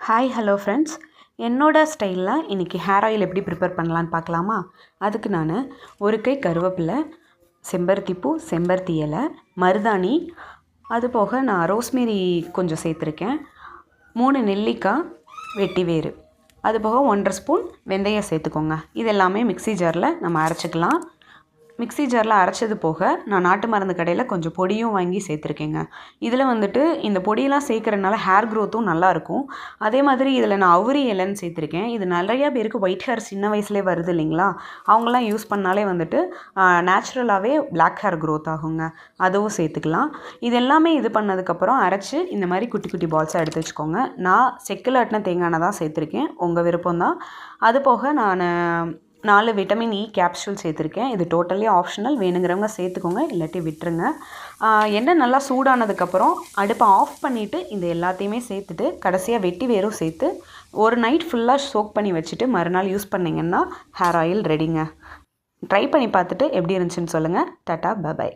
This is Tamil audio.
ஹாய் ஹலோ ஃப்ரெண்ட்ஸ், என்னோட ஸ்டைலில் இன்றைக்கி ஹேர் ஆயில் எப்படி ப்ரிப்பேர் பண்ணலான்னு பார்க்கலாமா? அதுக்கு நான் ஒரு கை கருவேப்பிலை, செம்பருத்திப்பூ, செம்பருத்தி இலை, மருதாணி, அது போக நான் ரோஸ்மேரி கொஞ்சம் சேர்த்துருக்கேன், 3 நெல்லிக்காய் வெட்டி வேறு, அது போக 1½ ஸ்பூன் வெந்தயம் சேர்த்துக்கோங்க. இது எல்லாமே மிக்ஸி ஜாரில் நம்ம அரைச்சிக்கலாம். மிக்ஸி ஜாரில் அரைச்சது போக நான் நாட்டு மருந்து கடையில் கொஞ்சம் பொடியும் வாங்கி சேர்த்துருக்கேங்க. இதில் வந்துட்டு இந்த பொடியெல்லாம் சேர்க்குறதுனால ஹேர் க்ரோத்தும் நல்லாயிருக்கும். அதே மாதிரி இதில் நான் அவுரி இலைன்னு சேர்த்துருக்கேன். இது நிறையா பேருக்கு ஒயிட் ஹேர் சின்ன வயசுலேயே வருது இல்லைங்களா, அவங்களாம் யூஸ் பண்ணாலே வந்துட்டு நேச்சுரலாகவே பிளாக் ஹேர் க்ரோத் ஆகுங்க. அதுவும் சேர்த்துக்கலாம். இது எல்லாமே இது பண்ணதுக்கப்புறம் அரைச்சி இந்த மாதிரி குட்டி குட்டி பால்ஸாக எடுத்து வச்சுக்கோங்க. நான் செக்கில் ஆட்டின தேங்காய் எண்ணெய் தான் சேர்த்துருக்கேன், உங்கள் விருப்பம்தான். அது போக நான் 4 விட்டமின் இ கேப்சூல் சேர்த்துருக்கேன். இது டோட்டலி ஆப்ஷனல், வேணுங்கிறவங்க சேர்த்துக்கோங்க, இல்லாட்டி விட்டுருங்க. எண்ணெய் நல்லா சூடானதுக்கப்புறம் அடுப்பை ஆஃப் பண்ணிவிட்டு இந்த எல்லாத்தையுமே சேர்த்துட்டு கடைசியாக வெட்டி வேரும் சேர்த்து ஒரு நைட் ஃபுல்லாக சோக் பண்ணி வச்சுட்டு மறுநாள் யூஸ் பண்ணிங்கன்னா ஹேர் ஆயில் ரெடிங்க. ட்ரை பண்ணி பார்த்துட்டு எப்படி இருந்துச்சுன்னு சொல்லுங்கள். Ta-ta, by.